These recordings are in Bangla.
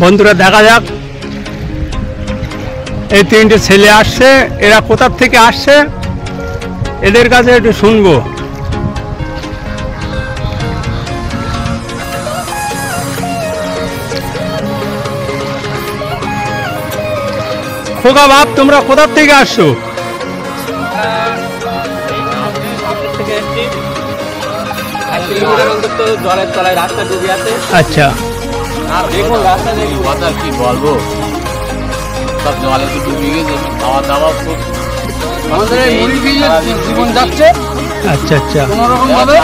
বন্ধুরা দেখা যাক এই তিনটে ছেলে আসছে, এরা কোথা থেকে আসছে এদের কাছে একটু শুনবো। খোকা বাপ, তোমরা কোথা থেকে আসছো? জলের তলায় রাস্তা ডুবে আছে। আচ্ছা, আর দেখুন রাস্তা দেখুন, কথা কি বলবো, সব জলে তো ডুবে গেছে। খাওয়া দাওয়া খুব আমাদের জীবন যাচ্ছে। আচ্ছা আচ্ছা, কোনো রকম ভাবে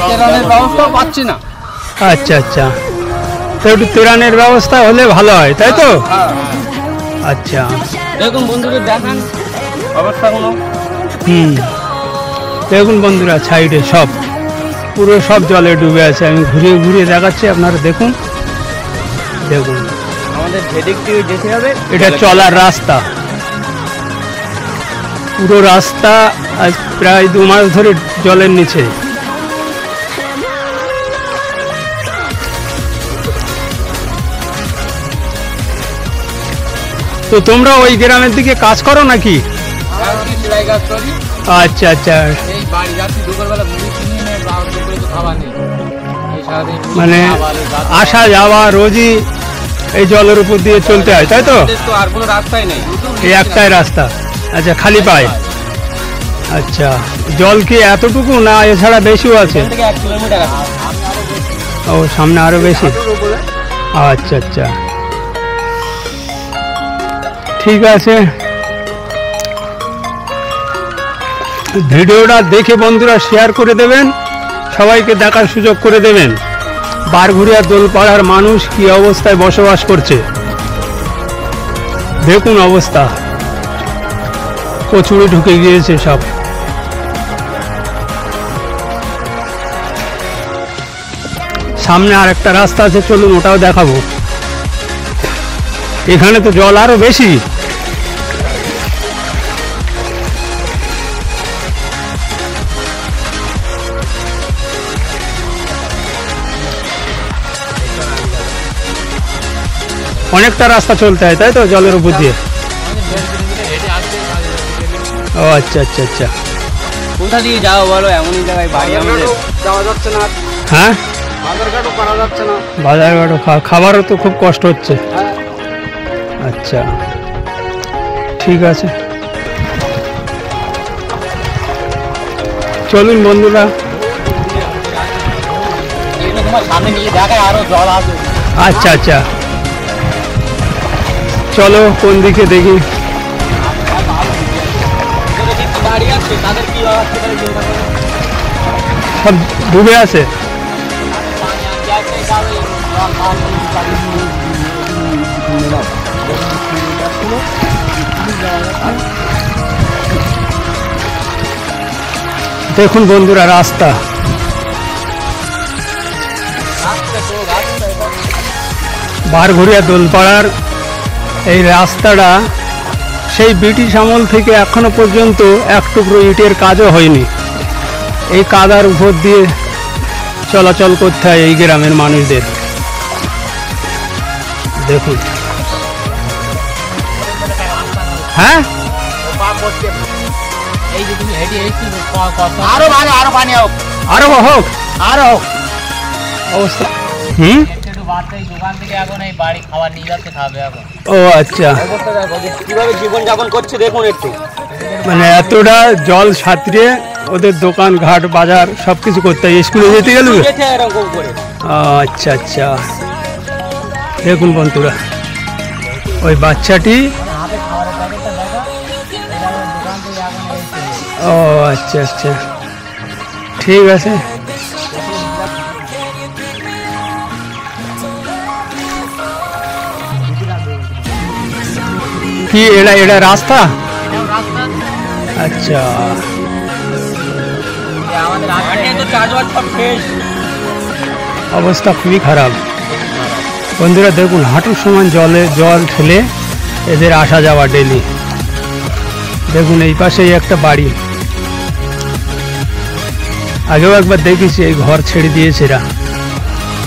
তেরানের ব্যবস্থা পাচ্ছি না। আচ্ছা আচ্ছা, তো একটু তেরানের ব্যবস্থা হলে ভালো হয়, তাই তো? আচ্ছা, দেখুন বন্ধুদের দেখান অবস্থাগুলো। দেখুন বন্ধুরা, সাইডে সব পুরো সব জলে ডুবে আছে। আমি ঘুরিয়ে ঘুরিয়ে দেখাচ্ছি, আপনারা দেখুন। দেখুন আমাদের যেদিক দিয়ে যেতে হবে, এটা চলার রাস্তা, পুরো রাস্তা আজ প্রায় 2 মাস ধরে জলের নিচে। তো তোমরা ওই গ্রামের দিকে কাজ করো নাকি? আচ্ছা আচ্ছা, মানে আসা যাওয়া রোজই এই জলের উপর দিয়ে চলতে হয়, তাই তো? আর কোনো রাস্তাই নেই, এই একটাই রাস্তা। আচ্ছা, খালি পায়। আচ্ছা, জল কি এতটুকু না এছাড়া বেশিও আছে? 1 কিলোমিটার আছে। ও, সামনে আরো বেশি। আচ্ছা আচ্ছা, ঠিক আছে। ভিডিওটা দেখে বন্ধুরা শেয়ার করে দেবেন, সবাইকে দেখার সুযোগ করে দেবেন। বারঘুরিয়া দোলপাড়ার মানুষ কি অবস্থায় বসবাস করছে দেখুন অবস্থা, কচুরি ঢুকে গিয়েছে সব। সামনে আর একটা রাস্তা আছে, চলুন ওটাও দেখাবো। এখানে তো জল আরো বেশি। অনেকটা রাস্তা চলতে হয়, তাই তো, জলের উপর দিয়ে? ও আচ্ছা আচ্ছা আচ্ছা, কোথা দিয়ে যাও বলো, এমনই জায়গায় বাড়ি আমাদের, যাওয়া যাচ্ছে না। হ্যাঁ, বাজারঘাটও করা যাচ্ছে না। বাজারঘাটও খাবারও তো খুব কষ্ট হচ্ছে। আচ্ছা, ঠিক আছে, চলুন বন্ধুরা। তোমার সামনে নিয়ে দেখায় আরো জল আছে। আচ্ছা আচ্ছা, চলো কোন দিকে দেখি। সব ডুবে আছে। দেখুন বন্ধুরা রাস্তা, বারঘুরিয়া দোলপাড়ার এই রাস্তাটা সেই ব্রিটিশ আমল থেকে এখনো পর্যন্ত এক টুকরো ইটের কাজও হয়নি। এই কাদার উপর দিয়ে চলাচল করতে হয় এই গ্রামের মানুষদের। দেখুন, হ্যাঁ, আরো ভালো, আরো পানি হোক, আরো হোক, আরো অবস্থা। দোকান থেকে এখন এই বাড়ি খাবার নিয়ে যাচ্ছে, খাবে এখন। ও আচ্ছা, কিভাবে জীবন যাপন করছে দেখুন একটু। মানে এতটা জল সাঁতরিয়ে ওদের দোকান ঘাট বাজার সবকিছু করতে হয়, স্কুলে যেতে গেল। আচ্ছা আচ্ছা, দেখুন বন্ধুরা, ওই বাচ্চাটি। ও আচ্ছা আচ্ছা, ঠিক আছে। কি এটা রাস্তা? আচ্ছা, অবস্থা খুবই খারাপ বন্ধুরা। দেখুন হাঁটুর সমান জল ঠেলে এদের আসা যাওয়া ডেলি। দেখুন এই পাশেই একটা বাড়ি, আগেও একবার দেখেছি, এই ঘর ছেড়ে দিয়েছে এরা।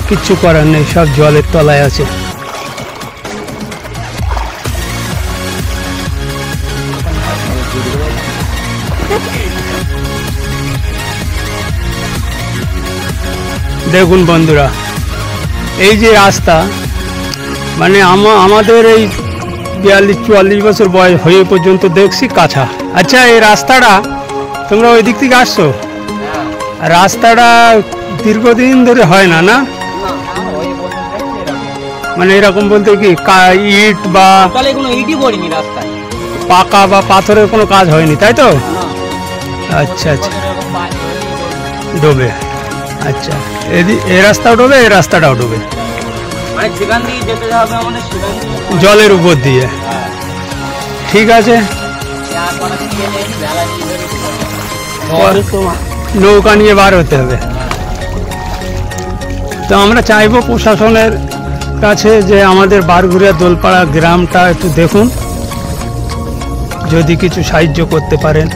কিচ্ছু করার নেই, সব জলের তলায় আছে। দেখুন বন্ধুরা, এই যে রাস্তা, মানে আমাদের এই 42-44 বছর বয়স হয়ে পর্যন্ত দেখছি কাঁচা। আচ্ছা, এই রাস্তাটা তোমরা ওই দিক থেকে আসছো, রাস্তাটা দীর্ঘদিন ধরে হয় না, না? মানে এরকম বলতে কি ইট বা কোনো ইটই পড়িনি রাস্তায়, পাকা বা পাথরের কোনো কাজ হয়নি, তাই তো? আচ্ছা আচ্ছা, ডোবে। আচ্ছা, এই রাস্তাও ডোবে, এই রাস্তাটাও ডোবে, মানে সেখান দিয়ে যেতে হবে আমাদের, সেখান দিয়ে জলের উপর দিয়ে। ঠিক আছে, নৌকা নিয়ে বার হতে হবে। তো আমরা চাইবো প্রশাসনের কাছে যে আমাদের বারঘুরিয়া দোলপাড়া গ্রামটা একটু দেখুন, যদি কিছু সাহায্য করতে পারেন।